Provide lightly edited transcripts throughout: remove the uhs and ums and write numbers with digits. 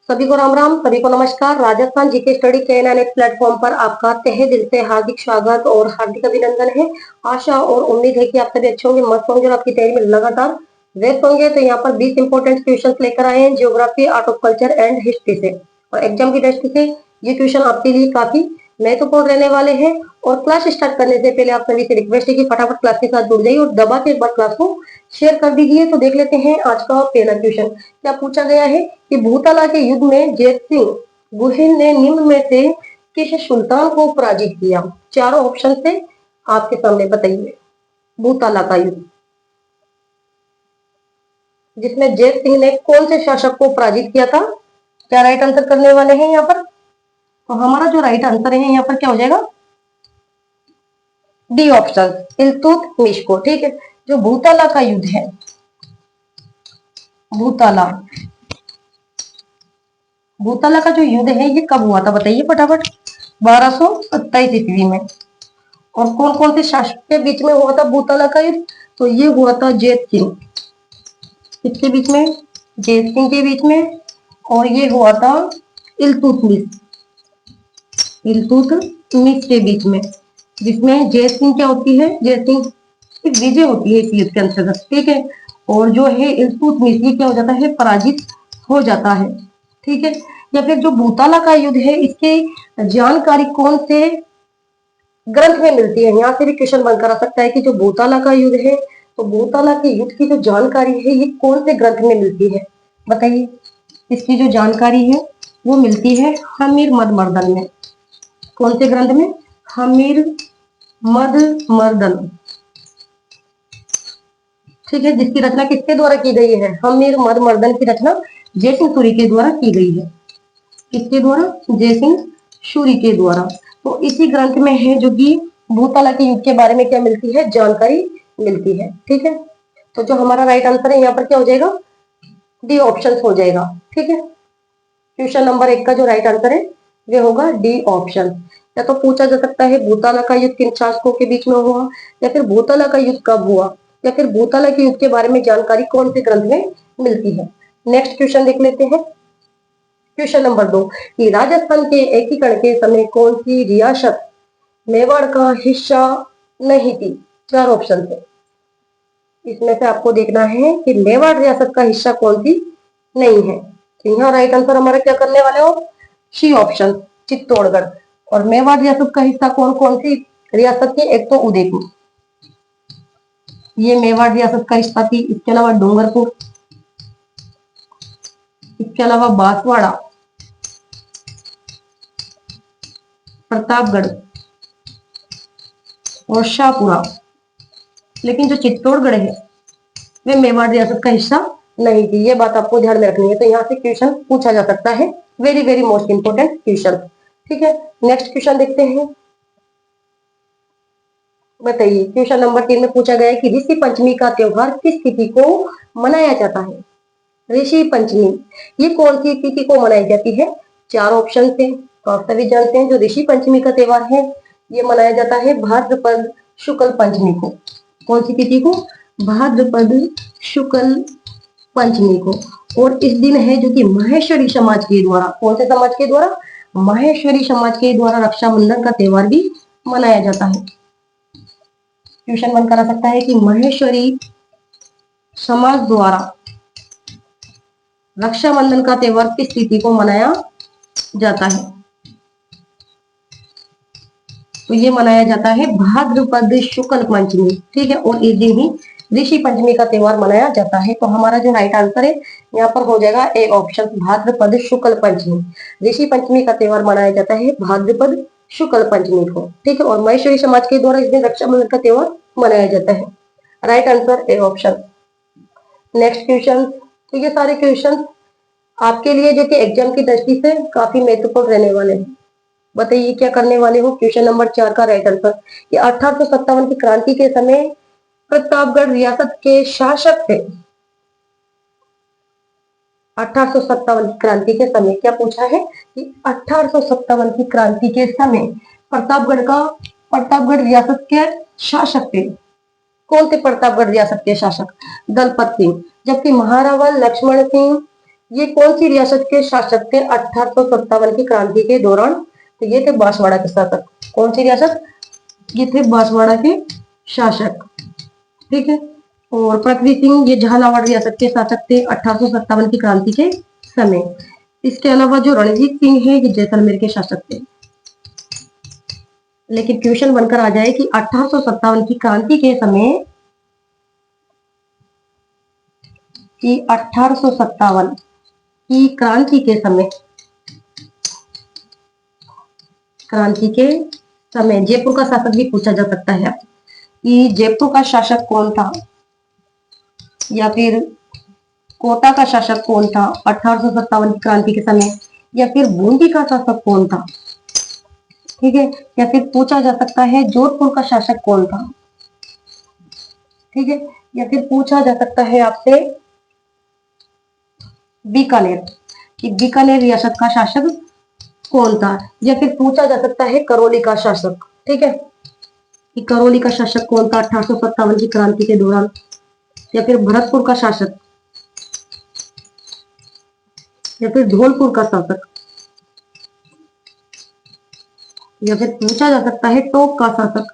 सभी को राम राम, सभी को नमस्कार। राजस्थान जीके स्टडी के एन प्लेटफॉर्म पर आपका तहे दिल से हार्दिक स्वागत और हार्दिक अभिनंदन है। आशा और उम्मीद है कि आप सभी अच्छे होंगे, मस्त होंगे और आपकी तैयारी में लगातार व्यस्त होंगे। तो यहाँ पर 20 इंपोर्टेंट क्वेश्चन लेकर आए हैं geography, art of culture and history से। और एग्जाम की दृष्टि से ये क्वेश्चन आपके लिए काफी महत्वपूर्ण रहने वाले हैं। और क्लास स्टार्ट करने से पहले आप सभी से रिक्वेस्ट है कि फटाफट क्लास के साथ जुड़ जाइए और दबा के एक बार क्लास को शेयर कर दीजिए। तो देख लेते हैं आज का पहला क्वेश्चन। क्या पूछा गया है कि भूतला के युद्ध में जैत सिंह गुहिल ने निम्न में से किस सुल्तान को पराजित किया? चारों ऑप्शन से आपके सामने बताइए। भूतला का युद्ध जिसमें जैत सिंह ने कौन से शासक को पराजित किया था? क्या राइट आंसर करने वाले हैं यहाँ पर? तो हमारा जो राइट आंसर है यहाँ पर क्या हो जाएगा? डी ऑप्शन, इल्तुतमिश को। ठीक है, जो भूतला का युद्ध है, भूतला का जो युद्ध है ये कब हुआ था बताइए फटाफट? 1227 ईस्वी में। और कौन कौन से शासक के बीच में हुआ था भूतला का युद्ध? तो ये हुआ था जैत सिंह, किसके बीच में? जैत सिंह के बीच में। और ये हुआ था इल्तुतमिश के बीच में, जिसमें जैत सिंह क्या होती है? जैत सिंह की विजय होती है इस युद्ध के अंतर्गत। ठीक है, और जो है इल्तुतमिश ये क्या हो जाता है? पराजित हो जाता है। ठीक है, या फिर जो भूतला का युद्ध है इसकी जानकारी कौन से ग्रंथ में मिलती है? यहाँ से भी क्वेश्चन बनकर आ सकता है कि जो भूतला का युद्ध है, तो भूतला के युद्ध की जो जानकारी है ये कौन से ग्रंथ में मिलती है बताइए? इसकी जो जानकारी है वो मिलती है हमीर मद मर्दन में। कौन से ग्रंथ में? हमीर मद मर्दन। ठीक है, जिसकी रचना किसके द्वारा की गई है? हमीर मद मर्दन की रचना जयसिंह सूरी के द्वारा की गई है। किसके द्वारा? जयसिंह सूरी के द्वारा। तो इसी ग्रंथ में है जो कि भूतला के युद्ध के बारे में क्या मिलती है? जानकारी मिलती है। ठीक है, तो जो हमारा राइट आंसर है यहाँ पर क्या हो जाएगा? डी ऑप्शन हो जाएगा। ठीक है, क्वेश्चन नंबर 1 का जो राइट आंसर है वे होगा डी ऑप्शन। या तो पूछा जा सकता है भूतला का युद्ध किन शासकों के बीच में हुआ, या फिर भूतला का युद्ध कब हुआ, या फिर भूतला के युद्ध के बारे में जानकारी कौन से ग्रंथ में मिलती है। नेक्स्ट क्वेश्चन देख लेते हैं। क्वेश्चन नंबर 2 कि राजस्थान के एकीकरण के समय कौन सी रियासत मेवाड़ का हिस्सा नहीं थी? चार ऑप्शन थे, इसमें से आपको देखना है कि मेवाड़ रियासत का हिस्सा कौन सी नहीं है। तो यहाँ राइट आंसर हमारा क्या करने वाले हो? C option, Chittorgarh. और मेवाड़ रियासत का हिस्सा कौन कौन सी रियासत की? एक तो उदयपुर, ये मेवाड़ रियासत का हिस्सा थी। इसके अलावा डूंगरपुर, इसके अलावा बांसवाड़ा, प्रतापगढ़ और शाहपुरा। लेकिन जो चित्तौड़गढ़ है वे मेवाड़ रियासत का हिस्सा नहीं थी। ये बात आपको ध्यान में रखनी है। तो यहाँ से क्वेश्चन पूछा जा सकता है, very very most important question. ठीक है, नेक्स्ट क्वेश्चन देखते हैं। बताइए, क्वेश्चन नंबर 3 में पूछा गया है कि ऋषि पंचमी का त्योहार किस तिथि को मनाया जाता है? ऋषि पंचमी ये कौन सी तिथि को मनाई जाती है? चार ऑप्शन थे, तो आप सभी जानते हैं जो ऋषि पंचमी का त्योहार है ये मनाया जाता है भाद्रपद शुक्ल पंचमी को। कौन सी तिथि को? भाद्रपद शुक्ल पंचमी को। और इस दिन है जो कि माहेश्वरी समाज के द्वारा, कौन से समाज के द्वारा? माहेश्वरी समाज के द्वारा रक्षाबंधन का त्योहार भी मनाया जाता है। क्वेश्चन बनकर आ सकता है कि माहेश्वरी समाज द्वारा रक्षाबंधन का त्योहार किस तिथि को मनाया जाता है? तो ये मनाया जाता है भाद्रपद शुक्ल पंचमी। ठीक है, और इस दिन ही ऋषि पंचमी का त्योहार मनाया जाता है। तो हमारा जो राइट आंसर है यहाँ पर हो जाएगा ए ऑप्शन, भाद्रपद शुक्ल पंचमी। ऋषि पंचमी का त्योहार मनाया जाता है भाद्रपद शुक्ल पंचमी को। ठीक है, और महेश्वरी समाज के द्वारा इस दिन रक्षाबंधन का त्योहार मनाया जाता है। Right answer A option. Next question. तो ये सारे क्वेश्चन आपके लिए जो कि एग्जाम की दृष्टि से काफी महत्वपूर्ण रहने वाले हैं। बताइए क्या करने वाले हो? क्वेश्चन नंबर 4 का राइट आंसर कि 1857 की क्रांति के समय प्रतापगढ़ रियासत के शासक थे। 1857 की क्रांति के समय क्या पूछा है कि 1857 की क्रांति के समय प्रतापगढ़ रियासत के शासक थे। कौन थे प्रतापगढ़ रियासत के शासक? दलपत सिंह। जबकि महारावल लक्ष्मण सिंह ये कौन सी रियासत के शासक थे 1857 की क्रांति के दौरान? तो ये थे बांसवाड़ा के शासक। कौन सी रियासत? ये थे बांसवाड़ा के शासक। ठीक है। और पृथ्वी सिंह ये झालावाड़ रियासत के शासक थे 1857 की क्रांति के समय। इसके अलावा जो रणजीत सिंह है ये जैसलमेर के शासक थे। लेकिन क्वेश्चन बनकर आ जाए कि 1857 की क्रांति के समय कि 1857 की क्रांति के समय जयपुर का शासक भी पूछा जा सकता है कि जयपुर का शासक कौन था, या फिर कोटा का शासक कौन था 1857 की क्रांति के समय, या फिर बूंदी का शासक कौन था। ठीक है। या फिर पूछा जा सकता है जोधपुर का शासक कौन था। ठीक है। या फिर पूछा जा सकता है आपसे बीकानेर कि बीकानेर रियासत का शासक कौन था, या फिर पूछा जा सकता है करौली का शासक। ठीक है, कि करौली का शासक कौन था 1857 की क्रांति के दौरान, या फिर भरतपुर का शासक, या फिर धौलपुर का शासक, या फिर पूछा जा सकता है टोंक का शासक।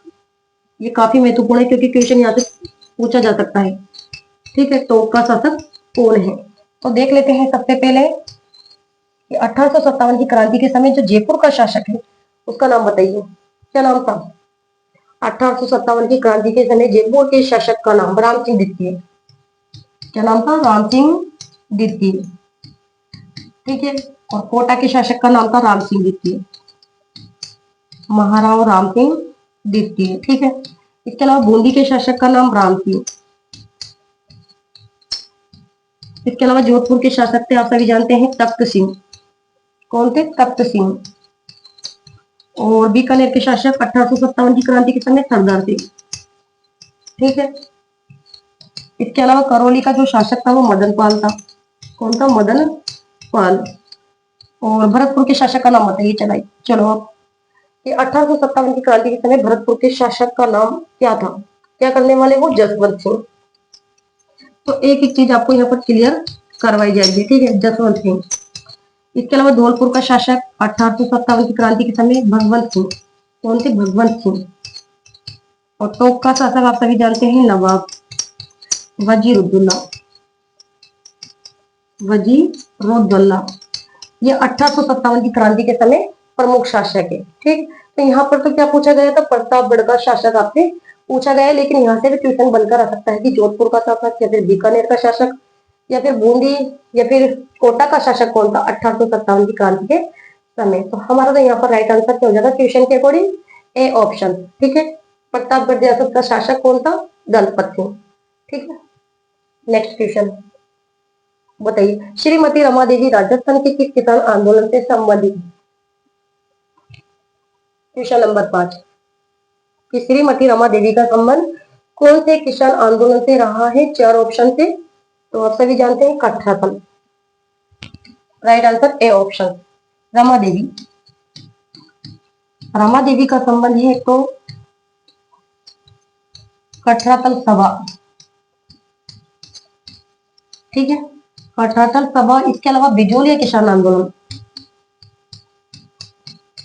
ये काफी महत्वपूर्ण है क्योंकि क्वेश्चन यहाँ से पूछा जा सकता है। ठीक है, टोंक का शासक कौन है। तो देख लेते हैं सबसे पहले कि 1857 की क्रांति के समय जो जयपुर का शासक है उसका नाम बताइए, क्या नाम था। 1857 की क्रांति के समय जयपुर के शासक का नाम राम सिंह द्वितीय। क्या नाम था? राम सिंह द्वितीय। ठीक है। और कोटा के शासक का नाम था राम सिंह द्वितीय, महाराव राम सिंह द्वितीय। ठीक है। इसके अलावा बूंदी के शासक का नाम राम सिंह। इसके अलावा जोधपुर के शासक थे, आप सभी जानते हैं, तख्त सिंह। कौन थे? तख्त सिंह। और बीकानेर के शासक 1857 की क्रांति के समय सरदार सिंह। ठीक है। इसके अलावा करौली का जो शासक था वो मदन पाल था। कौन था? मदन पाल। और भरतपुर के शासक का नाम बताइए। चलो आप, कि 1857 की क्रांति के समय भरतपुर के शासक का नाम क्या था? क्या करने वाले वो? जसवंत सिंह। तो एक एक चीज आपको यहाँ पर क्लियर करवाई जाएगी। ठीक है, जसवंत सिंह। इसके अलावा धौलपुर का शासक 1857 की क्रांति के समय भगवंत सिंह। कौन थे? भगवंत सिंह। और टोंक का शासक आप सभी जानते हैं, नवाब वजीरुद्दौला। वजीरुद्दौला ये 1857 की क्रांति के समय प्रमुख शासक है। ठीक। तो यहाँ पर तो क्या पूछा गया था? प्रतापगढ़ का शासक आपसे पूछा गया है, लेकिन यहाँ से भी क्वेश्चन बनकर आ सकता है कि जोधपुर का शासक, या फिर बीकानेर का शासक, या फिर बूंदी, या फिर कोटा का शासक कौन था 1857 की क्रांति के समय। तो हमारा तो यहाँ पर राइट आंसर क्या हो जाएगा क्वेश्चन के अकॉर्डिंग? A option. ठीक है। प्रतापगढ़ रियासत का शासक कौन था? दलपत सिंह। ठीक है। नेक्स्ट क्वेश्चन बताइए, श्रीमती रमा देवी राजस्थान के किस किसान आंदोलन से संबंधित? क्वेश्चन नंबर 5 कि श्रीमती रमा देवी का संबंध कौन से किसान आंदोलन से रहा है? 4 ऑप्शन से। तो आप सभी जानते हैं Kathrathal. Right answer A option, Rama Devi. Rama Devi का संबंध है तो कठराथल सभा। ठीक है, कठराथल सभा। इसके अलावा बिजोलिया किसान आंदोलन,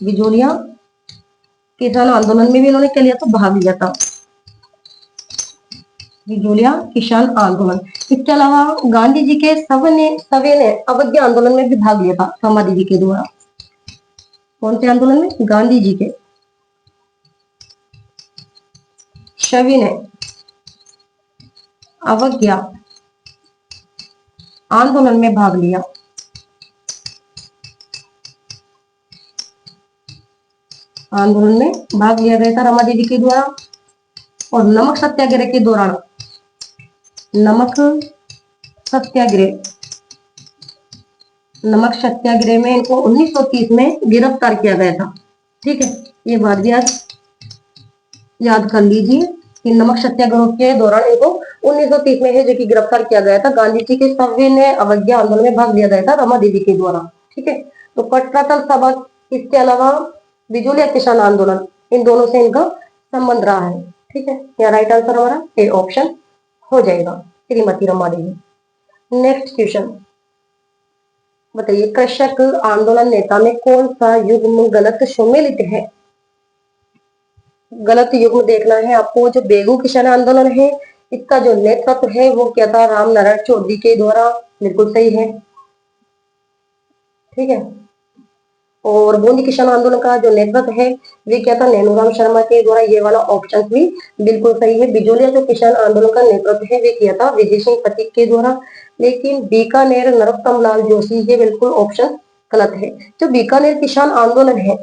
बिजोलिया किसान आंदोलन में भी इन्होंने क्या लिया था? भाग लिया था, बिजोलिया किसान आंदोलन। इसके अलावा गांधी जी के सविनय अवज्ञा आंदोलन में भी भाग लिया था रमा देवी के द्वारा। कौन से आंदोलन में? गांधी जी के सविनय अवज्ञा आंदोलन में भाग लिया। आंदोलन में भाग लिया गया था रमा देवी के द्वारा। और नमक सत्याग्रह के दौरान, नमक सत्याग्रह में इनको 1930 में गिरफ्तार किया गया था। ठीक है, ये बात भी आज याद कर लीजिए कि नमक सत्याग्रह के दौरान इनको 1930 में है जो कि गिरफ्तार किया गया था। गांधी जी के सविनय अवज्ञा आंदोलन में भाग लिया गया था रमा देवी के द्वारा। ठीक है, तो कठराथल सभा, इसके अलावा बिजोलिया किसान आंदोलन, इन दोनों से इनका संबंध रहा है। ठीक है, यहाँ राइट आंसर हमारा ए ऑप्शन हो जाएगा, श्रीमती रमा देवी। नेक्स्ट क्वेश्चन बताइए कृषक आंदोलन नेता में कौन सा युग्म गलत सम्मिलित है? गलत युग्म देखना है आपको। जो बेगू किसान आंदोलन है, इसका जो नेतृत्व है वो क्या था? राम नारायण चौधरी के द्वारा। बिल्कुल सही है, ठीक है। और बूंदी किसान आंदोलन का जो नेतृत्व है वे क्या था? नैनूराम शर्मा के द्वारा। ये वाला ऑप्शन भी बिल्कुल सही है। बिजोलिया जो किसान आंदोलन का नेतृत्व है वे किया था विजय सिंह पथिक के द्वारा। लेकिन बीकानेर नरोत्तम लाल जोशी, ये बिल्कुल ऑप्शन गलत है। जो बीकानेर किसान आंदोलन है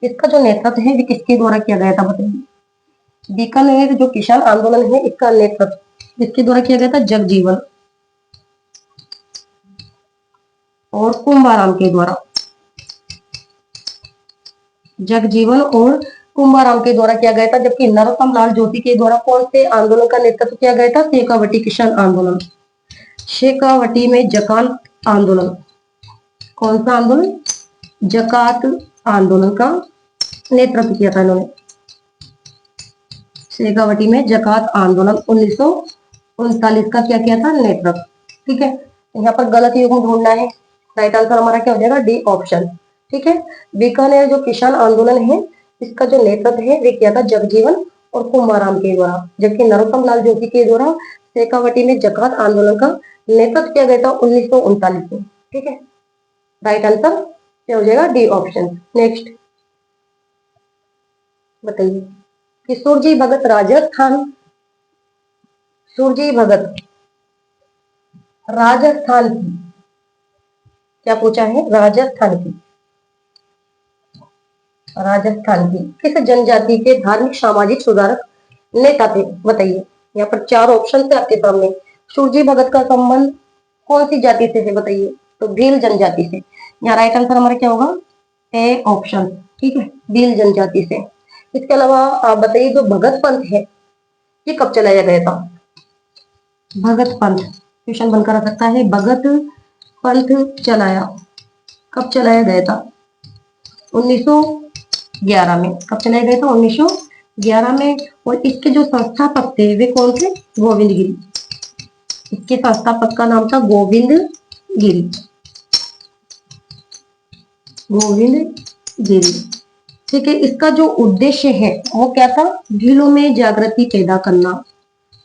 इसका जो नेतृत्व है वे किसके द्वारा किया गया था? बताइए। बीकानेर जो किसान आंदोलन है इसका नेतृत्व किसके द्वारा किया गया था? जगजीवन और कुंभाराम के द्वारा। जगजीवन और कुंभाराम के द्वारा किया गया था। जबकि नरोत्तम लाल जोशी के द्वारा कौन से आंदोलन का नेतृत्व किया गया था? शेखावटी किसान आंदोलन। शेखावटी में जकात आंदोलन। कौन सा आंदोलन? जकात आंदोलन का नेतृत्व किया था इन्होंने। शेखावटी में जकात आंदोलन 1939 का क्या किया था? नेतृत्व। ठीक है, यहाँ पर गलत युग्म ढूंढना है। राइट आंसर हमारा क्या हो जाएगा? D option. ठीक है, बीकानेर जो किसान आंदोलन है इसका जो नेतृत्व है वे किया था जगजीवन और कुंभाराम के द्वारा। जबकि नरोत्तम लाल जोशी के द्वारा शेखावटी में जकात आंदोलन का नेतृत्व किया गया था 1939 में। ठीक है, राइट आंसर क्या हो जाएगा? D option. नेक्स्ट बताइए कि सुरजी भगत राजस्थान, सुरजी भगत राजस्थान की, क्या पूछा है? राजस्थान की, राजस्थान की किस जनजाति के धार्मिक सामाजिक सुधारक नेता थे? बताइए। यहाँ पर चार ऑप्शन थे आपके सामने। सुरजी भगत का संबंध कौन सी जाति से है? बताइए। तो भील जनजाति से। यहाँ राइट आंसर हमारा क्या होगा? A option. ठीक है, भील जनजाति से। इसके अलावा आप बताइए जो भगत पंथ है ये कब चलाया गया था? भगत पंथ क्वेश्चन बनकर आ सकता है। भगत पंथ चलाया, कब चलाया गया था? 1911 में। कब चलाया गया था? 1911 में। और इसके जो संस्थापक थे वे कौन थे? गोविंद गिरी। इसके संस्थापक का नाम था गोविंद गिरी। गोविंद गिरी। ठीक है, इसका जो उद्देश्य है वो क्या था? भीलों में जागृति पैदा करना।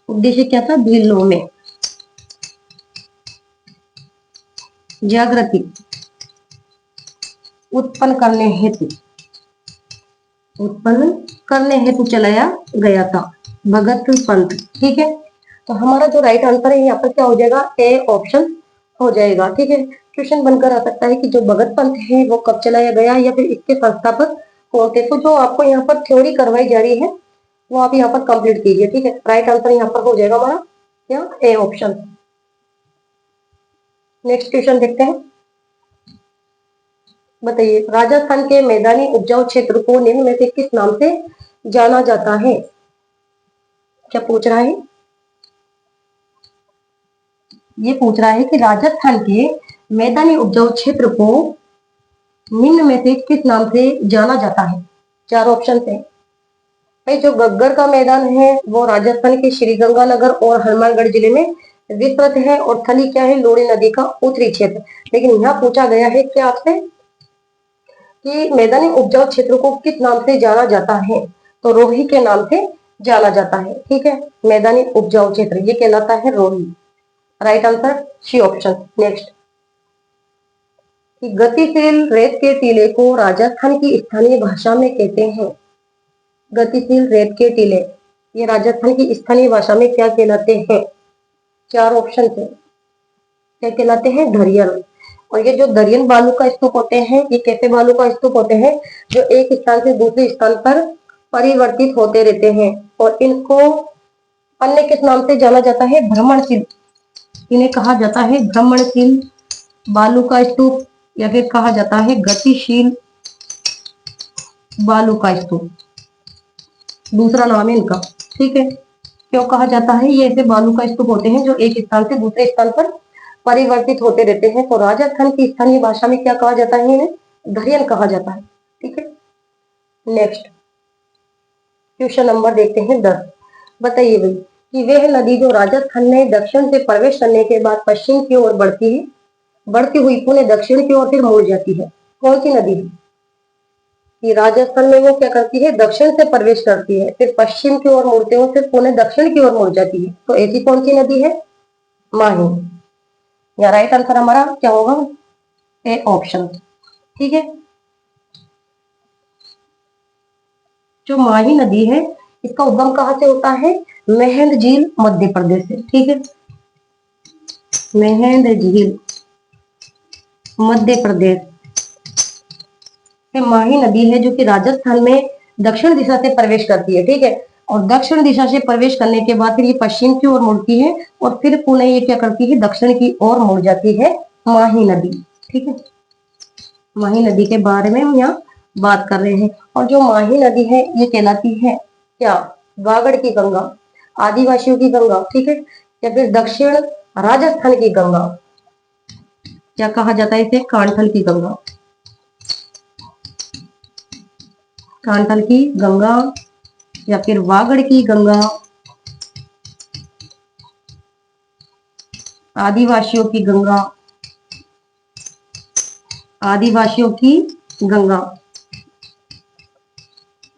उद्देश्य क्या था? भीलों में जागृति उत्पन्न करने हेतु, उत्पन्न करने हेतु चलाया गया था भगत पंथ। ठीक है, तो हमारा जो राइट आंसर है यहाँ पर क्या हो जाएगा? ए ऑप्शन हो जाएगा। ठीक है, क्वेश्चन बनकर आ सकता है कि जो भगत पंथ है वो कब चलाया गया या फिर इसके संस्थापक कौन थे। तो जो आपको यहाँ पर थ्योरी करवाई जा रही है वो आप यहाँ पर कंप्लीट कीजिए। ठीक है, राइट आंसर यहाँ पर हो जाएगा हमारा क्या? A option. नेक्स्ट क्वेश्चन देखते हैं। बताइए राजस्थान के मैदानी उपजाऊ क्षेत्र को निम्न में से किस नाम से जाना जाता है? क्या पूछ रहा है? ये पूछ रहा है कि राजस्थान के मैदानी उपजाऊ क्षेत्र को निम्न में से किस नाम से जाना जाता है? चार ऑप्शन है भाई। जो गग्गर का मैदान है वो राजस्थान के श्रीगंगानगर और हनुमानगढ़ जिले में विस्तृत है। और थली क्या है? लोरी नदी का उत्तरी क्षेत्र। लेकिन यहाँ पूछा गया है क्या आपसे कि मैदानी उपजाऊ क्षेत्र को किस नाम से जाना जाता है? तो रोही के नाम से जाना जाता है। ठीक है, मैदानी उपजाऊ क्षेत्र ये कहलाता है Rohi. Right answer C option. Next कि गतिशील रेत के टीले को राजस्थान की स्थानीय भाषा में कहते हैं। गतिशील रेत के टीले ये राजस्थान की स्थानीय भाषा में क्या कहलाते हैं? चार ऑप्शन थे। क्या कहलाते हैं? धरियल। और ये जो दरियन बालू का स्तूप होते हैं ये कैसे बालू का स्तूप होते हैं? जो एक स्थान से दूसरे स्थान पर परिवर्तित होते रहते हैं। और इनको अन्य किस नाम से जाना जाता है? भ्रमणशील। इन्हें कहा जाता है भ्रमणशील बालू का स्तूप या फिर कहा जाता है गतिशील बालू का स्तूप। दूसरा नाम है इनका। ठीक है, क्यों कहा जाता है? ये ऐसे बालू का स्तूप होते हैं जो एक स्थान से दूसरे स्थान पर परिवर्तित होते रहते हैं। तो राजस्थान की स्थानीय भाषा में क्या कहा जाता है? इन्हें धरियन कहा जाता है। ठीक है, नेक्स्ट क्वेश्चन नंबर देखते हैं 10। बताइए भाई कि वह नदी जो राजस्थान में दक्षिण से प्रवेश करने के बाद पश्चिम की ओर बढ़ती है बढ़ती हुई पुणे दक्षिण की ओर फिर मुड़ जाती है। कौन सी नदी है कि राजस्थान में वो क्या करती है, दक्षिण से प्रवेश करती है, फिर पश्चिम की ओर मुड़ते हुए फिर पुणे दक्षिण की ओर मुड़ जाती है। तो ऐसी कौन सी नदी है, माही। या राइट आंसर हमारा क्या होगा, ए ऑप्शन। ठीक है, जो माही नदी है इसका उद्गम कहाँ से होता है, मेहंद झील मध्य प्रदेश से। ठीक है, मेहंद झील मध्य प्रदेश से माही नदी है, जो कि राजस्थान में दक्षिण दिशा से प्रवेश करती है। ठीक है, और दक्षिण दिशा से प्रवेश करने के बाद फिर ये पश्चिम की ओर मुड़ती है और फिर पुनः ये क्या करती है, दक्षिण की ओर मुड़ जाती है, माही नदी। ठीक है, माही नदी के बारे में हम यहाँ बात कर रहे हैं। और जो माही नदी है ये कहलाती है क्या, वागड़ की गंगा, आदिवासियों की गंगा। ठीक है, या फिर दक्षिण राजस्थान की गंगा, क्या कहा जाता है इसे, कांठल की गंगा, कांठल की गंगा या फिर वागड़ की गंगा, आदिवासियों की गंगा, आदिवासियों की गंगा।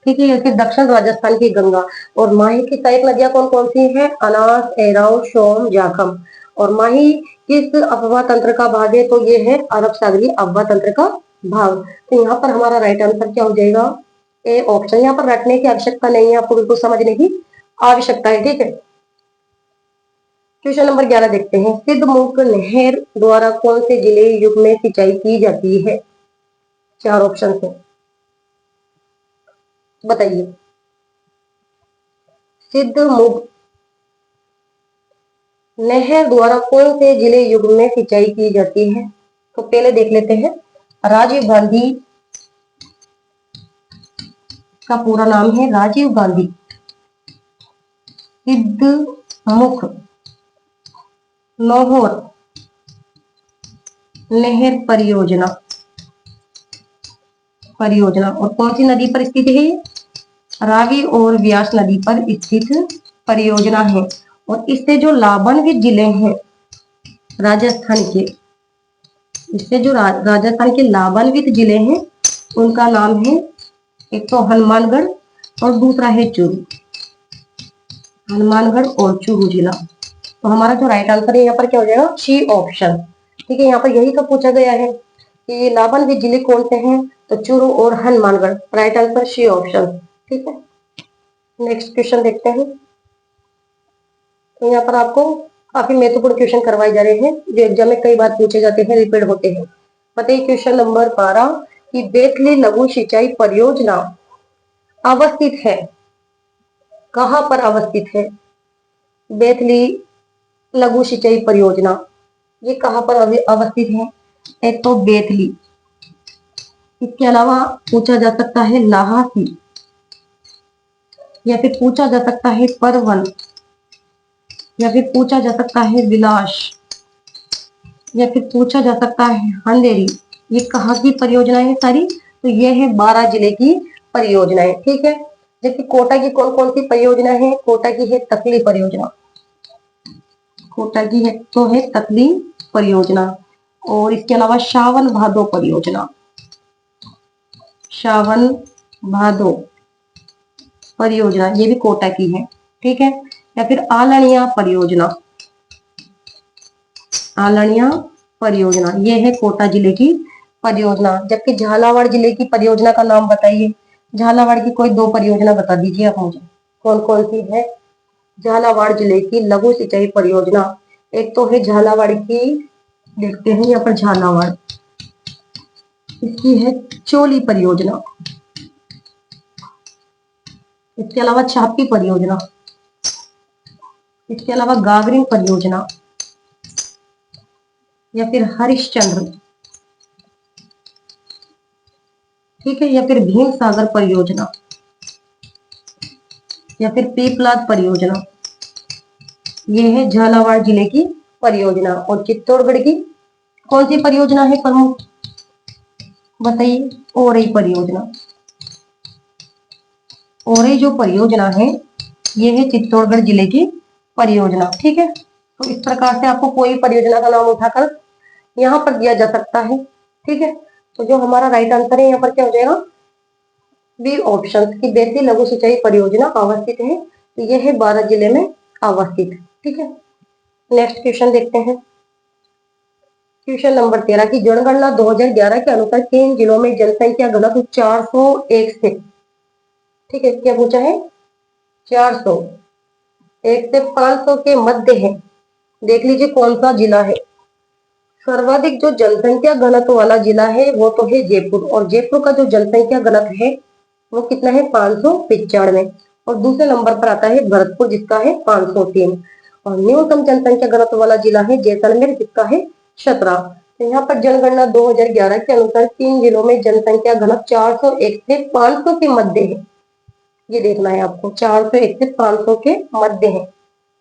ठीक है, या फिर दक्षिण राजस्थान की गंगा। और माही की सहायक नदियां कौन कौन सी हैं, अनास, एराव, सोम, जाखम। और माही किस अफवाह तंत्र का भाग है, तो ये है अरब सागरीय अफवाह तंत्र का भाग। तो यहाँ पर हमारा राइट आंसर क्या हो जाएगा, ए ऑप्शन। यहाँ पर रटने की आवश्यकता नहीं है, आपको बिल्कुल समझने की आवश्यकता है। ठीक है, क्वेश्चन नंबर 11 देखते हैं। सिद्धमुख नहर द्वारा कौन से जिले युग में सिंचाई की जाती है, चार ऑप्शन है, बताइए। सिद्धमुख नहर द्वारा कौन से जिले युग में सिंचाई की जाती है, तो पहले देख लेते हैं। राजीव गांधी का पूरा नाम है राजीव गांधी सिद्धमुख लाहौर नहर परियोजना, परियोजना। और कौन सी नदी पर स्थित है, रावी और व्यास नदी पर स्थित परियोजना है। और इससे जो लाभान्वित जिले हैं राजस्थान के, इससे जो राजस्थान के लाभान्वित जिले हैं उनका नाम है, एक तो हनुमानगढ़ और दूसरा है चूरू, हनुमानगढ़ और चूरू जिला। तो हमारा जो राइट आंसर है यहाँ पर क्या हो जाएगा, सी ऑप्शन। ठीक है, यहाँ पर यही तो पूछा गया है कि लाभान्वित जिले कौन से हैं, तो चूरू और Hanumangarh, right answer C option. ठीक है, नेक्स्ट क्वेश्चन देखते हैं। तो यहाँ पर आपको काफी महत्वपूर्ण क्वेश्चन करवाए जा रहे हैं जो एग्जाम में कई बार पूछे जाते हैं, रिपीट होते हैं। बताइए क्वेश्चन नंबर 12 कि बेतली लघु सिंचाई परियोजना अवस्थित है, कहां पर अवस्थित है, बेतली लघु सिंचाई परियोजना ये कहां पर अवस्थित है। एक तो बेतली, इसके अलावा पूछा जा सकता है लाहासी, या फिर पूछा जा सकता है परवन, या फिर पूछा जा सकता है विलास, या फिर पूछा जा सकता है अंधेरी। ये कहाँ की परियोजना है सारी, तो ये है 12 जिले की परियोजनाएं। ठीक है, जबकि कोटा की कौन कौन सी परियोजना है, कोटा की है तकली परियोजना, कोटा की है तो है तकली परियोजना। और इसके अलावा सावन भादो परियोजना, सावन भादो परियोजना ये भी कोटा की है। ठीक है, या फिर आलनिया परियोजना, आलनिया परियोजना ये है कोटा जिले की परियोजना। जबकि झालावाड़ जिले की परियोजना का नाम बताइए, झालावाड़ की कोई 2 परियोजना बता दीजिए आप मुझे, कौन कौन सी है झालावाड़ जिले की लघु सिंचाई परियोजना। एक तो है झालावाड़ की, देखते हैं यहाँ पर झालावाड़, इसकी है चोली परियोजना, इसके अलावा छापी परियोजना, इसके अलावा गागरिन परियोजना, या फिर हरिश्चंद्र। ठीक है, या फिर भीम सागर परियोजना, या फिर पीपलाद परियोजना। ये है झालावाड़ जिले की परियोजना। और चित्तौड़गढ़ की कौन सी परियोजना है प्रमुख, बताइए, ओरई परियोजना। ओरई जो परियोजना है ये है चित्तौड़गढ़ जिले की परियोजना। ठीक है, तो इस प्रकार से आपको कोई परियोजना का नाम उठाकर यहाँ पर दिया जा सकता है। ठीक है, तो जो हमारा राइट आंसर है यहाँ पर क्या हो जाएगा, बी ऑप्शन की बेतली लघु सिंचाई परियोजना अवस्थित है, तो यह है 12 जिले में अवस्थित। ठीक है, नेक्स्ट क्वेश्चन देखते हैं। क्वेश्चन नंबर 13 की जनगणना 2011 के अनुसार किन जिलों में जनसंख्या घनत्व 401 से, ठीक है, क्या पूछा है, 401 से 500 के मध्य है। देख लीजिए कौन सा जिला है। सर्वाधिक जो जनसंख्या घनत्व वाला जिला है वो तो है जयपुर, और जयपुर का जो जनसंख्या घनत्व है वो कितना है, 595। और दूसरे नंबर पर आता है भरतपुर जिसका है 503। और न्यूनतम जनसंख्या घनत्व वाला जिला है जैसलमेर जिसका है 17। तो यहाँ पर जनगणना 2011 के अनुसार 3 जिलों में जनसंख्या घनत्व 401 से 500 के मध्य है। ये देखना है आपको, 401 से 500 के मध्य है।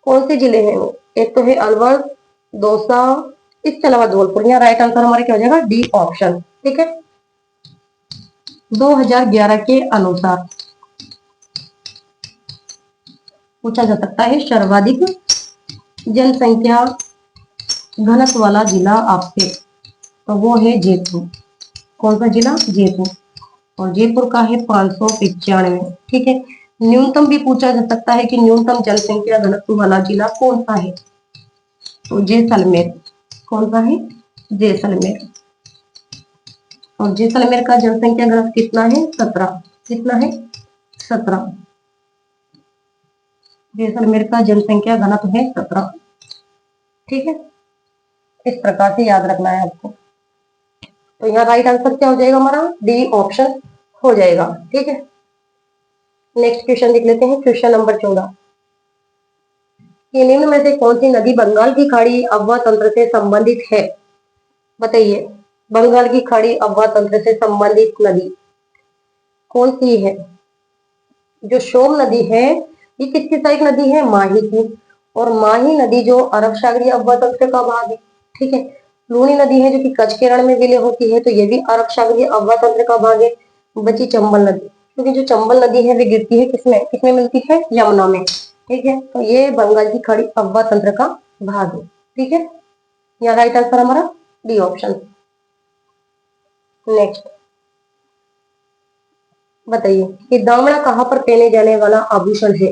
कौन से जिले हैं वो, एक तो है अलवर, दौसा, इसके अलावा धौलपुर। यहाँ राइट आंसर हमारा क्या हो जाएगा, डी ऑप्शन। ठीक है, 2011 के अनुसार पूछा जा सकता है सर्वाधिक जनसंख्या घनत्व वाला जिला आपसे, तो वो है जयपुर। कौन सा जिला, जयपुर, और जयपुर का है 595। ठीक है, न्यूनतम भी पूछा जा सकता है कि न्यूनतम जनसंख्या घनत्व वाला जिला कौन सा है, तो जैसलमेर। कौन सा है, जैसलमेर। और जैसलमेर का जनसंख्या घनत्व कितना है, 17। कितना है, 17। जैसलमेर का जनसंख्या घनत्व है 17। ठीक है, इस प्रकार से याद रखना है आपको। तो यहाँ राइट आंसर क्या हो जाएगा हमारा, डी ऑप्शन हो जाएगा। ठीक है, नेक्स्ट क्वेश्चन देख लेते हैं। क्वेश्चन नंबर 14, ये निम्न में से कौन सी नदी बंगाल की खाड़ी अफवाह तंत्र से संबंधित है। बताइए, बंगाल की खाड़ी अफवाह तंत्र से संबंधित नदी कौन सी है। जो सोम नदी है ये किसकी सहायक नदी है, माही की। और माही नदी जो अरब सागरीय अफवाह तंत्र का भाग है। ठीक है, लूनी नदी है जो कि कच्छ के रण में विलय होती है, तो ये भी अरब सागरीय अफवाह तंत्र का भाग है। बची चंबल नदी, क्योंकि जो चंबल नदी है वे गिरती है किसमें, किसमें मिलती है, यमुना में। ठीक है, तो ये बंगाल की खाड़ी अफवाह तंत्र का भाग है। ठीक है, यहाँ राइट आंसर हमारा डी ऑप्शन। नेक्स्ट बताइए कि दामड़ा कहाँ पर पहने जाने वाला आभूषण है।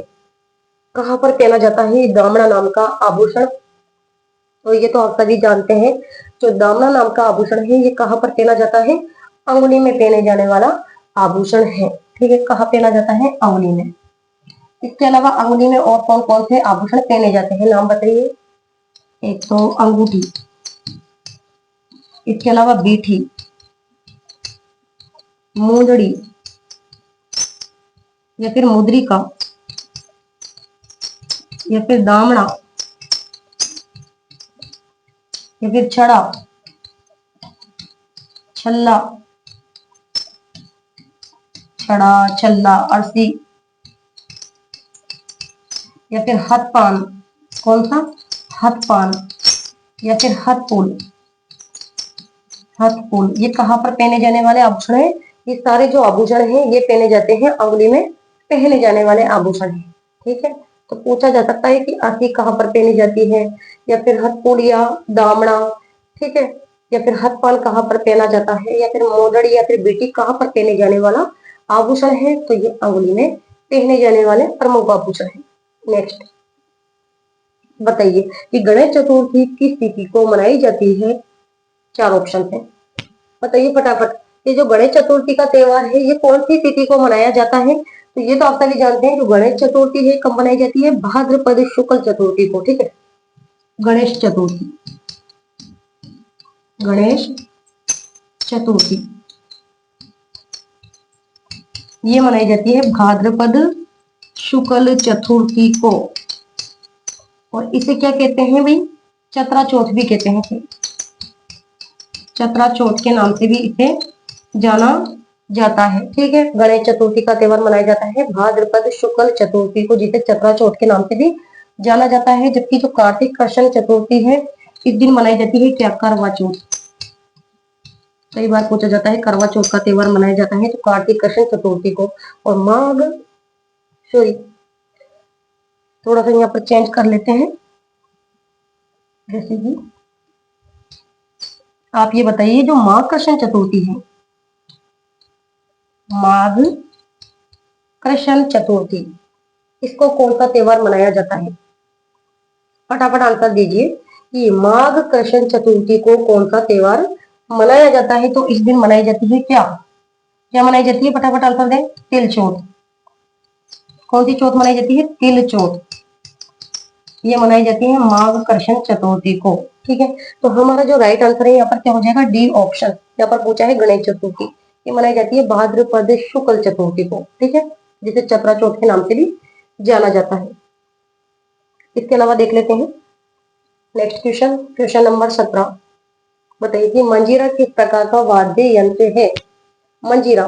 कहाँ पर पहना जाता है ये दामड़ा नाम का आभूषण, तो ये तो आप सभी जानते हैं। जो दामड़ा नाम का आभूषण है ये कहाँ पर पहना जाता है, अंगुली में पहने जाने वाला आभूषण है। ठीक है, कहाँ पहना जाता है, अंगुली में। इसके अलावा अंगुली में और कौन कौन से आभूषण पहने जाते हैं, नाम बताइए। एक तो अंगूठी, इसके अलावा बीठी, मूंदड़ी या फिर मुद्रिका, या फिर दामड़ा, या फिर छड़ा, छल्ला, छड़ा, छल्ला, अरसी, या फिर हथपान। कौन सा, हथपान, या फिर हथपुल। हथपुल ये कहाँ पर पहने जाने वाले आभूषण है, ये सारे जो आभूषण है ये पहने जाते हैं अंगुली में पहने जाने वाले आभूषण है। ठीक है, तो पूछा जा सकता है कि अरसी कहाँ पर पहनी जाती है, या फिर हथपुल या दामड़ा। ठीक है, या फिर हथपान कहाँ पर पहना जाता है, या फिर मोदड़ी या फिर बेटी कहाँ पर पहने जाने वाला आभूषण है, तो ये अंगुली में पहने जाने वाले प्रमुख आभूषण है। नेक्स्ट बताइए कि गणेश चतुर्थी किस तिथि को मनाई जाती है। 4 ऑप्शन है, बताइए फटाफट। ये जो गणेश चतुर्थी का त्योहार है ये कौन सी तिथि को मनाया जाता है, तो ये तो आप सभी जानते हैं। जो गणेश चतुर्थी है कब मनाई जाती है, भाद्रपद शुक्ल चतुर्थी को। ठीक है, गणेश चतुर्थी, गणेश चतुर्थी ये मनाई जाती है भाद्रपद शुक्ल चतुर्थी को। और इसे क्या कहते हैं भाई, चतरा चौथ भी कहते हैं। चतरा चौथ के नाम से भी इसे जाना जाता है। ठीक है, गणेश चतुर्थी का त्योहार मनाया जाता है भाद्रपद शुक्ल चतुर्थी को, जिसे चतरा चौथ के नाम से भी जाना जाता है। जबकि जो कार्तिक कृष्ण चतुर्थी है इस दिन मनाई जाती है क्या, करवा चौथ। कई बार पूछा जाता है करवा चौथ का त्योहार मनाया जाता है तो कार्तिक कृष्ण चतुर्थी को। और माघ, सॉरी थोड़ा सा यहाँ पर चेंज कर लेते हैं, जैसे कि आप ये बताइए, जो माघ कृष्ण चतुर्थी है, माघ कृष्ण चतुर्थी, इसको कौन सा त्योहार मनाया जाता है? फटाफट आंसर दीजिए कि माघ कृष्ण चतुर्थी को कौन सा त्योहार मनाया जाता है। तो इस दिन मनाई जाती है क्या? क्या मनाई जाती है? फटाफट आंसर दें। तिल चौथ। कौन सी चौथ मनाई जाती है? तिल चौथ। ये मनाई जाती है माघ कृष्ण चतुर्थी को। ठीक है, तो हमारा जो राइट आंसर है यहाँ पर क्या हो जाएगा? D option. यहाँ पर पूछा है गणेश चतुर्थी, ये मनाई जाती है भाद्रपद शुक्ल चतुर्थी को। ठीक है, जिसे चतरा चौथ के नाम से भी जाना जाता है। इसके अलावा देख लेते हैं नेक्स्ट क्वेश्चन, क्वेश्चन नंबर 17। बताइए कि मंजीरा किस प्रकार का वाद्य यंत्र है? मंजीरा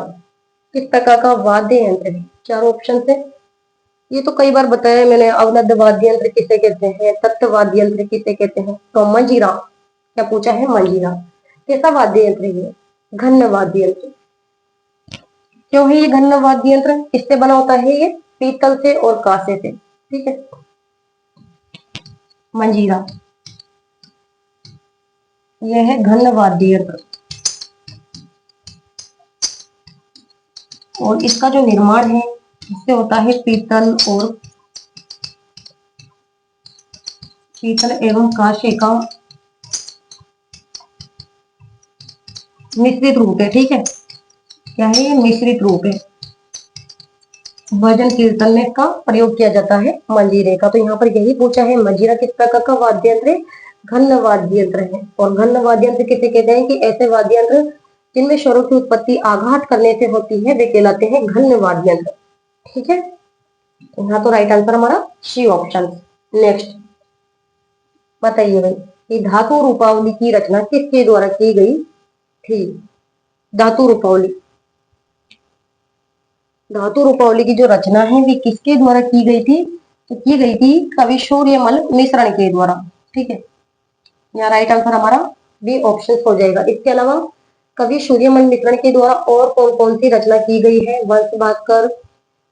किस प्रकार का वाद्य यंत्र है? चार ऑप्शन है। ये तो कई बार बताया मैंने। अवनद वाद्य यंत्र किसे कहते हैं? तत्व वाद्य यंत्र किसे कहते हैं? तो मंजीरा। क्या पूछा है? मंजीरा कैसा वाद्य यंत्र है? ये घन वाद्य यंत्र। क्यों है ये घन वाद्य यंत्र? किससे बना होता है? ये पीतल से और कांसे से। ठीक है, मंजीरा यह है घन वाद्य यंत्र, और इसका जो निर्माण है इससे होता है पीतल एवं कांसे का मिश्रित रूप है। ठीक है, क्या है? ये मिश्रित रूप है। भजन कीर्तन में का प्रयोग किया जाता है मंजीरे का। तो यहाँ पर यही पूछा है, मंजीरा किस प्रकार का वाद्य यंत्र है? घन वाद्य यंत्र है। और घन वाद्य यंत्र किसे कहते हैं? कि ऐसे वाद्य यंत्र जिनमें स्वरों की उत्पत्ति आघात करने से होती है वे कहलाते हैं घन वाद्य यंत्र। ठीक है, यहाँ तो राइट आंसर हमारा सी ऑप्शन। नेक्स्ट बताइए भाई, ये धातु रूपावली की रचना किसके द्वारा की गई थी? धातु रूपावली, धातु रूपावली की जो रचना है वे किसके द्वारा की गई थी? तो की गई थी कवि सूर्यमल मिश्रण के द्वारा। ठीक है, यहाँ राइट आंसर हमारा बी ऑप्शन हो जाएगा। इसके अलावा कवि सूर्यमल मिश्रण के द्वारा और कौन कौन सी रचना की गई है? वंश भास्कर,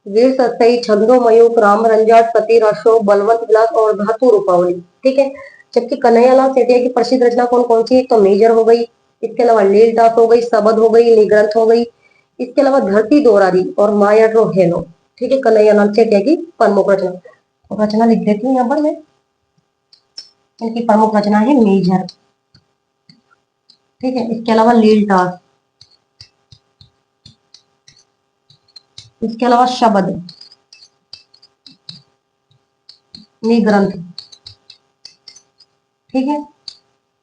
वीर सतई, छंदो मयूख, राम रंजाट, सती अशोक, बलवंत विलास और धातु रूपावली। ठीक है, जबकि कन्हैयालाल सेठिया की प्रसिद्ध रचना कौन कौन सी है? तो मेजर हो गई, इसके अलावा लीलदास हो गई, सबद हो गई, निग्रंथ हो गई, इसके अलावा धरती दोरारी और माया रो हेलो। ठीक है, कन्हैयालाल सेठिया की प्रमुख रचना, रचना लिख देती हूँ यहाँ पर मैं। इनकी प्रमुख रचना है मेजर। ठीक है, इसके अलावा लीलदास, इसके अलावा शबद, निग्रंथ। ठीक है,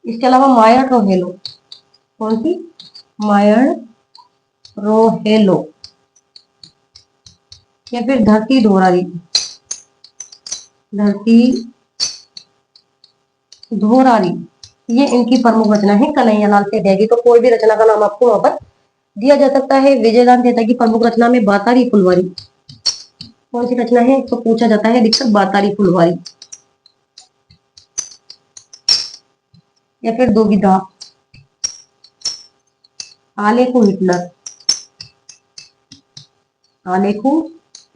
इसके अलावा मायर रोहेलो। कौन सी? मायर रोहेलो, या फिर धरती दोरारी, धरती धोरारी। ये इनकी प्रमुख रचना है कन्हैयालाल सेठिया की। तो कोई भी रचना का नाम आपको वहां पर दिया जा सकता है। विजयदान सेठिया की प्रमुख रचना में बातारी फुलवारी, कौन सी रचना है? तो पूछा जाता है अधिकतर बातारी फुलवारी, या फिर दुविधा, आलेखु हिटलर, आलेखु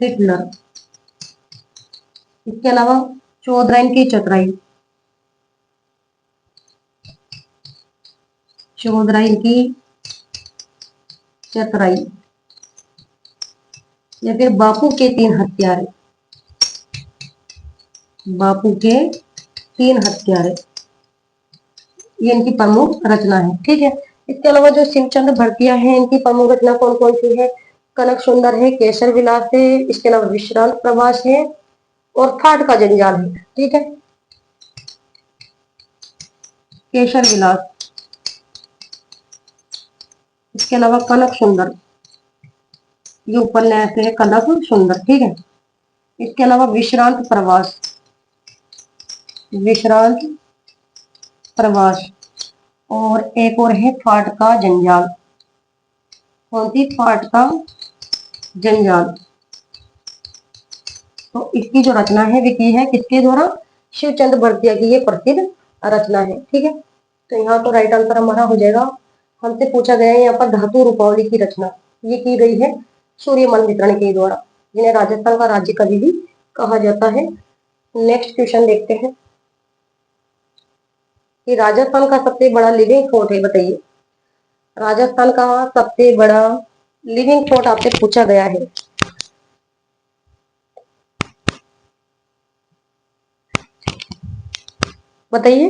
हिटलर। इसके अलावा चौधराइन की चतुराई, चौधराइन की चतुराई, या फिर बापू के तीन हत्यारे, बापू के तीन हत्यारे। ये इनकी प्रमुख रचना है। ठीक है, इसके अलावा जो सिंहचंद भरतिया है इनकी प्रमुख रचना कौन कौन सी है? कनक सुंदर है, केसर विलास है, इसके अलावा विश्रांत प्रवास है और ठाट का जंजाल है। ठीक है, केसर विलास, इसके अलावा कनक सुंदर, ये उपन्यास है कनक सुंदर। ठीक है, इसके अलावा विश्रांत प्रवास, विश्रांत प्रवास, और एक और है फाट का जंजाल। कौन सी? फाट का जंजाल। तो इसकी जो रचना है वे की है किसके द्वारा? शिवचंद भरतिया की ये प्रसिद्ध रचना है। ठीक है, तो यहाँ तो राइट आंसर हमारा हो जाएगा। हमसे पूछा गया है यहाँ पर धातु रूपावली की रचना, ये की गई है सूर्यमल मिश्रण के द्वारा, जिन्हें राजस्थान का राज्य कवि भी कहा जाता है। नेक्स्ट क्वेश्चन देखते हैं। कि राजस्थान का सबसे बड़ा लिविंग फोर्ट है, बताइए। राजस्थान का सबसे बड़ा लिविंग फोर्ट आपसे पूछा गया है। बताइए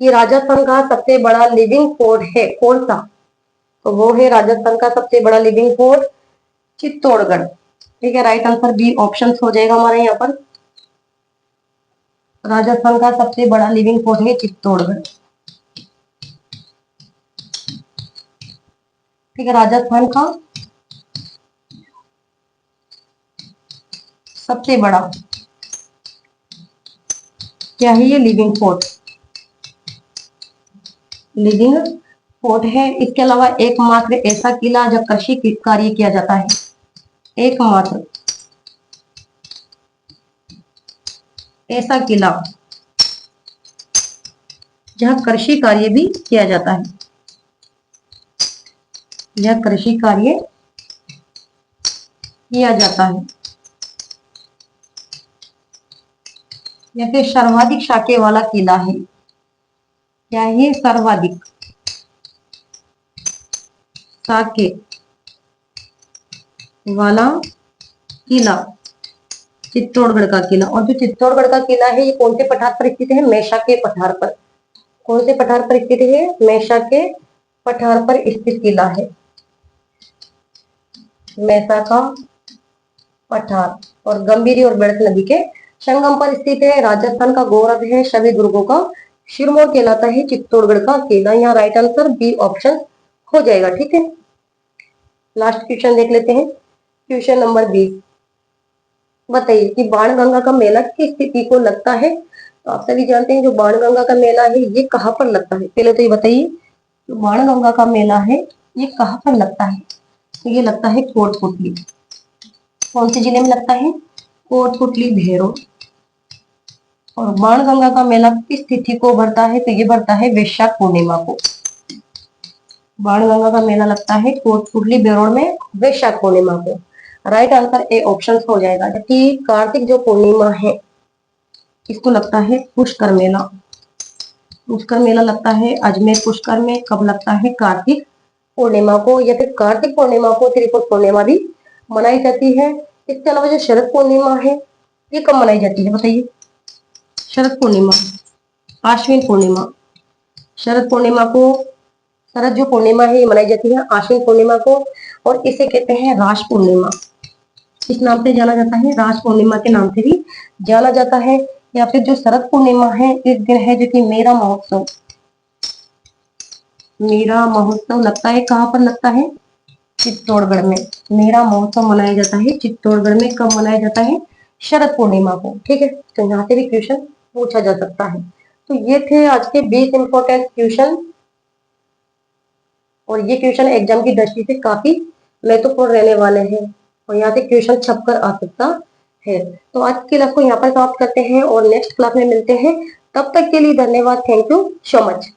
कि राजस्थान का सबसे बड़ा लिविंग फोर्ट है कौन सा? तो वो है राजस्थान का सबसे बड़ा लिविंग फोर्ट चित्तौड़गढ़। ठीक है, राइट आंसर बी ऑप्शन हो जाएगा हमारे यहाँ पर। राजस्थान का सबसे बड़ा लिविंग फोर्ट है चित्तौड़गढ़। ठीक है, राजस्थान का सबसे बड़ा क्या है ये? लिविंग फोर्ट, लिविंग फोर्ट है। इसके अलावा एकमात्र ऐसा किला जब कृषि कार्य किया जाता है, एकमात्र ऐसा किला जहां कृषि कार्य भी किया जाता है, यह कृषि कार्य किया जाता है, या फिर सर्वाधिक शाखे वाला किला है। क्या है? सर्वाधिक शाखे वाला किला चित्तौड़गढ़ का किला। और जो चित्तौड़गढ़ का किला है ये कौन से पठार पर स्थित है? मैसा के पठार पर। कौन से पठार पर स्थित है? मैसा के पठार पर स्थित किला है, मैसा का पठार। और गंभीरी और बेड़क नदी के संगम पर स्थित है। राजस्थान का गौरव है, सभी दुर्गों का सिरमौर कहलाता है चित्तौड़गढ़ का किला। यहाँ राइट आंसर बी ऑप्शन हो जाएगा। ठीक है, लास्ट क्वेश्चन देख लेते हैं, क्वेश्चन नंबर 20। बताइए कि बाणगंगा का मेला किस तिथि को लगता है? तो आप सभी जानते हैं जो बाणगंगा का मेला है ये कहाँ पर लगता है, पहले तो ये बताइए। जो बाणगंगा का मेला है ये कहाँ पर लगता है? तो ये लगता है कोटपुतली। कौन से जिले में लगता है? कोटपुतली, भैरव। और बाणगंगा का मेला किस तिथि को भरता है? तो ये भरता है वैशाख पूर्णिमा को। बाणगंगा का मेला लगता है कोटपुतली, बेरोड में वैशाख पूर्णिमा को। राइट आंसर ए ऑप्शन हो जाएगा। जबकि कार्तिक जो पूर्णिमा है इसको लगता है पुष्कर मेला। पुष्कर मेला लगता है अजमेर पुष्कर में। कब लगता है? कार्तिक पूर्णिमा को, या फिर कार्तिक पूर्णिमा को त्रिपुर पूर्णिमा भी मनाई जाती है। इसके अलावा जो शरद पूर्णिमा है ये कब मनाई जाती है? बताइए। शरद पूर्णिमा, आश्विन पूर्णिमा। शरद पूर्णिमा को, शरद जो पूर्णिमा है ये मनाई जाती है आश्विन पूर्णिमा को। और इसे कहते हैं रास पूर्णिमा। इस नाम से जाना जाता है, रास पूर्णिमा के नाम से भी जाना जाता है। या फिर जो शरद पूर्णिमा है इस दिन है जो कि मेरा महोत्सव, मेरा महोत्सव लगता है। कहाँ पर लगता है? चित्तौड़गढ़ में। मेरा महोत्सव मनाया जाता है चित्तौड़गढ़ में। कब मनाया जाता है? शरद पूर्णिमा को। ठीक है, तो यहाँ से भी क्वेश्चन पूछा जा सकता है। तो ये थे आज के 20 इंपॉर्टेंट क्वेश्चन। और ये क्वेश्चन एग्जाम की दृष्टि से काफी महत्वपूर्ण रहने वाले हैं और यहाँ से क्वेश्चन छपकर आ सकता है। तो आज की क्लास को यहाँ पर समाप्त करते हैं और नेक्स्ट क्लास में मिलते हैं। तब तक के लिए धन्यवाद। Thank you so much.